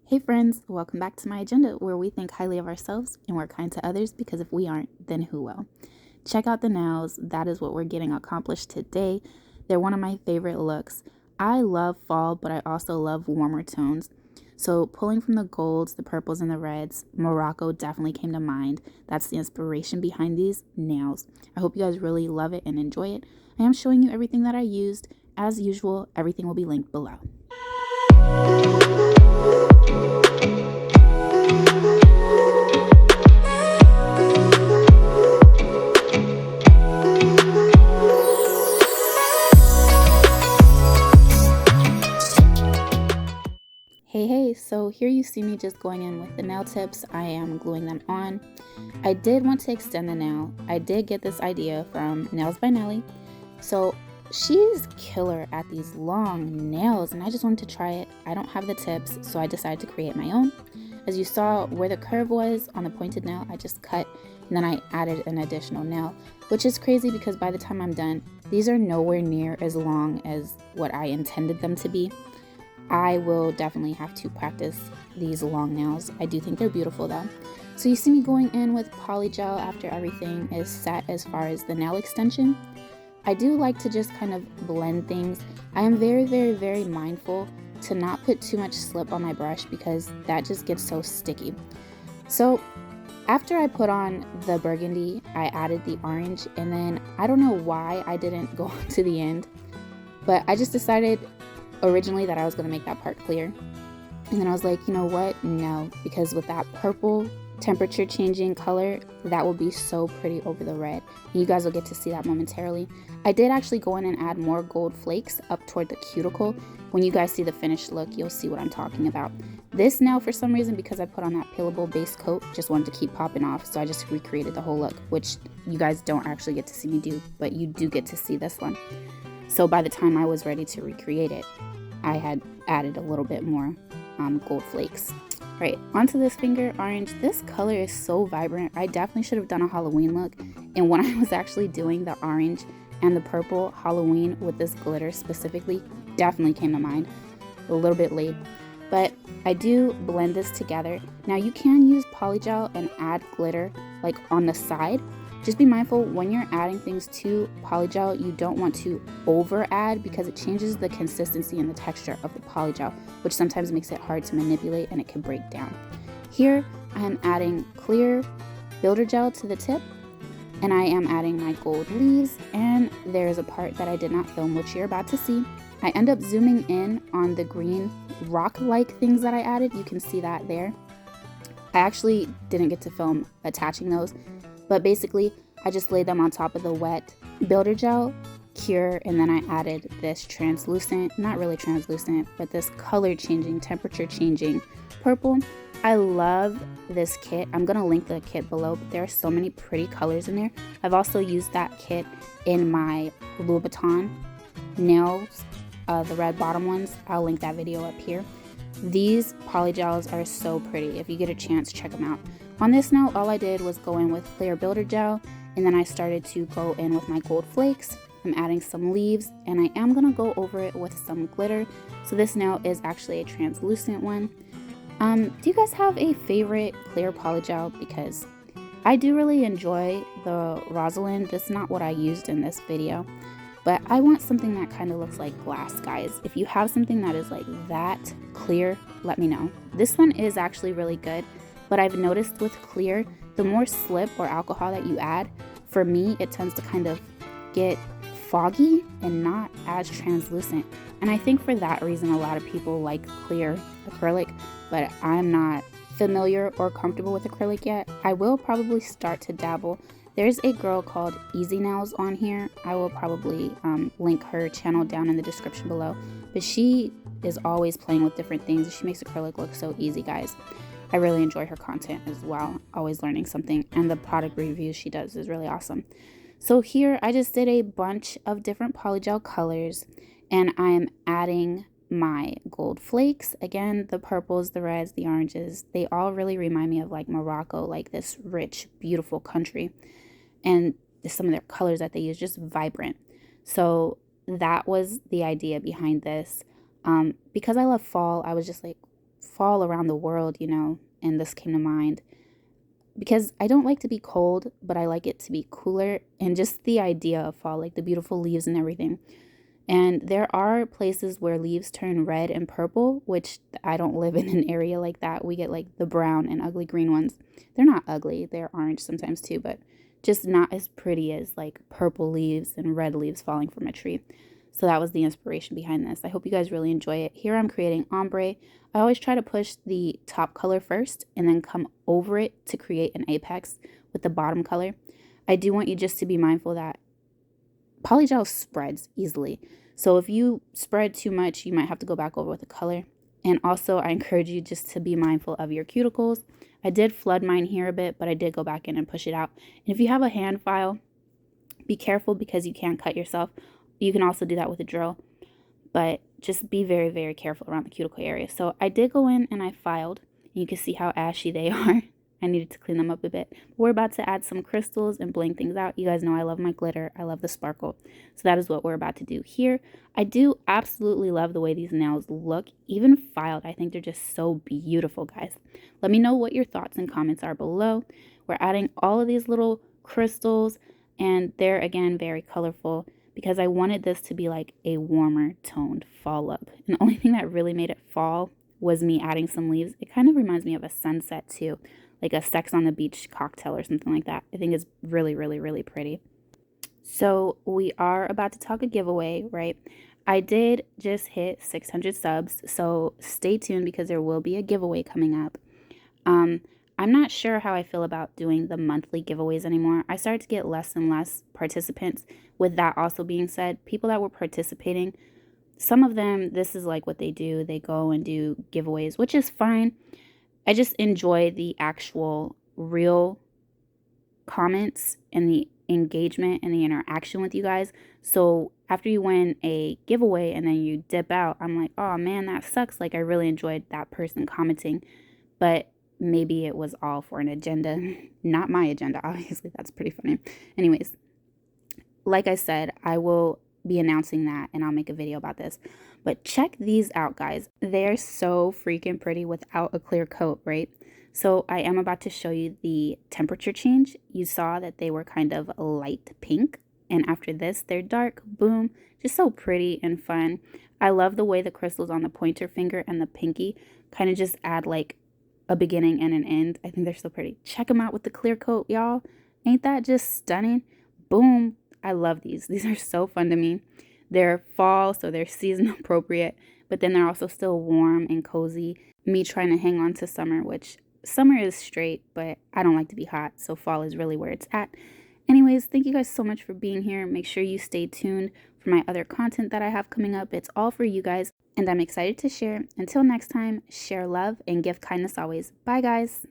Hey friends, welcome back to my agenda where we think highly of ourselves and we're kind to others because if we aren't, then who will? Check out the nails. That is what we're getting accomplished today. They're one of my favorite looks. I love fall, but I also love warmer tones. So pulling from the golds, the purples, and the reds, Morocco definitely came to mind. That's the inspiration behind these nails. I hope you guys really love it and enjoy it. I am showing you everything that I used. As usual, everything will be linked below. Hey, so here you see me just going in with the nail tips. I am gluing them on. I did want to extend the nail. I did get this idea from Nails by Nelly. So she's killer at these long nails and I just wanted to try it. I don't have the tips, so I decided to create my own. As you saw where the curve was on the pointed nail, I just cut and then I added an additional nail, which is crazy because by the time I'm done, these are nowhere near as long as what I intended them to be. I will definitely have to practice these long nails. I do think they're beautiful though. So you see me going in with Polygel after everything is set as far as the nail extension. I do like to just kind of blend things. I am very mindful to not put too much slip on my brush because that just gets so sticky. So after I put on the burgundy, I added the orange, and then I don't know why I didn't go to the end, but I just decided originally that I was going to make that part clear. And then I was like, you know what? No, because with that purple temperature changing color, that will be so pretty over the red. And you guys will get to see that momentarily. I did actually go in and add more gold flakes up toward the cuticle. When you guys see the finished look, you'll see what I'm talking about. This now, for some reason, because I put on that peelable base coat, just wanted to keep popping off. So I just recreated the whole look, which you guys don't actually get to see me do, but you do get to see this one. So by the time I was ready to recreate it, I had added a little bit more gold flakes. Right, onto this finger orange. This color is so vibrant. I definitely should have done a Halloween look. And when I was actually doing the orange and the purple Halloween with this glitter specifically, definitely came to mind. A little bit late. But I do blend this together. Now you can use Polygel and add glitter like on the side. Just be mindful when you're adding things to Polygel, you don't want to over add because it changes the consistency and the texture of the Polygel, which sometimes makes it hard to manipulate and it can break down. Here I am adding clear builder gel to the tip, and I am adding my gold leaves, and there's a part that I did not film, which you're about to see. I end up zooming in on the green rock-like things that I added. You can see that there. I actually didn't get to film attaching those, but basically I just laid them on top of the wet builder gel cure, and then I added this translucent, not really translucent, but this color changing, temperature changing purple. I love this kit. I'm gonna link the kit below, but there are so many pretty colors in there. I've also used that kit in my Louis Vuitton nails, the red bottom ones. I'll link that video up here. These polygels are so pretty. If you get a chance, check them out. On this nail, all I did was go in with clear builder gel, and then I started to go in with my gold flakes. I'm adding some leaves, and I am gonna go over it with some glitter. So this nail is actually a translucent one. Do you guys have a favorite clear polygel? Because I do really enjoy the Rosalind. That's not what I used in this video, but I want something that kind of looks like glass, guys. If you have something that is like that clear, let me know. This one is actually really good, but I've noticed with clear, the more slip or alcohol that you add, for me, it tends to kind of get foggy and not as translucent. And I think for that reason, a lot of people like clear acrylic, but I'm not familiar or comfortable with acrylic yet. I will probably start to dabble. There's a girl called Easy Nails on here. I will probably link her channel down in the description below. But she is always playing with different things. She makes acrylic look so easy, guys. I really enjoy her content as well. Always learning something. And the product reviews she does is really awesome. So here I just did a bunch of different polygel colors. And I'm adding my gold flakes. Again, the purples, the reds, the oranges. They all really remind me of like Morocco, like this rich, beautiful country. And some of their colors that they use, just vibrant. So that was the idea behind this. Because I love fall, I was just like, fall around the world, you know, and this came to mind because I don't like to be cold, but I like it to be cooler, and just the idea of fall, like the beautiful leaves and everything. And there are places where leaves turn red and purple, which I don't live in an area like that. We get like the brown and ugly green ones. They're not ugly, they're orange sometimes too, but just not as pretty as like purple leaves and red leaves falling from a tree. So that was the inspiration behind this. I hope you guys really enjoy it. Here I'm creating ombre. I always try to push the top color first and then come over it to create an apex with the bottom color. I do want you just to be mindful that polygel spreads easily. So if you spread too much, you might have to go back over with the color. And also, I encourage you just to be mindful of your cuticles. I did flood mine here a bit, but I did go back in and push it out. And if you have a hand file, be careful because you can cut yourself. You can also do that with a drill, but just be very, very careful around the cuticle area. So I did go in and I filed. And you can see how ashy they are. I needed to clean them up a bit. We're about to add some crystals and bling things out. You guys know I love my glitter. I love the sparkle. So that is what we're about to do here. I do absolutely love the way these nails look. Even filed, I think they're just so beautiful, guys. Let me know what your thoughts and comments are below. We're adding all of these little crystals, and they're, again, very colorful because I wanted this to be like a warmer toned fall look. And the only thing that really made it fall was me adding some leaves. It kind of reminds me of a sunset too, like a Sex on the Beach cocktail or something like that. I think it's really, really, really pretty. So we are about to talk a giveaway, right? I did just hit 600 subs, so stay tuned because there will be a giveaway coming up. I'm not sure how I feel about doing the monthly giveaways anymore. I started to get less and less participants. With that also being said, people that were participating, some of them, this is like what they do. They go and do giveaways, which is fine. I just enjoy the actual real comments and the engagement and the interaction with you guys. So after you win a giveaway and then you dip out, I'm like, oh man, that sucks. Like I really enjoyed that person commenting, but maybe it was all for an agenda, not my agenda. Obviously, that's pretty funny. Anyways, like I said, I will be announcing that and I'll make a video about this. But check these out, guys. They're so freaking pretty without a clear coat, right? So I am about to show you the temperature change. You saw that they were kind of light pink, and after this they're dark. Boom, just so pretty and fun. I love the way the crystals on the pointer finger and the pinky kind of just add like a beginning and an end. I think they're so pretty. Check them out with the clear coat, y'all. Ain't that just stunning? Boom. I love these. These are so fun to me. They're fall, so they're season appropriate, but then they're also still warm and cozy. Me trying to hang on to summer, which summer is straight, but I don't like to be hot, so fall is really where it's at. Anyways, thank you guys so much for being here. Make sure you stay tuned for my other content that I have coming up. It's all for you guys, and I'm excited to share. Until next time, share love and give kindness always. Bye, guys.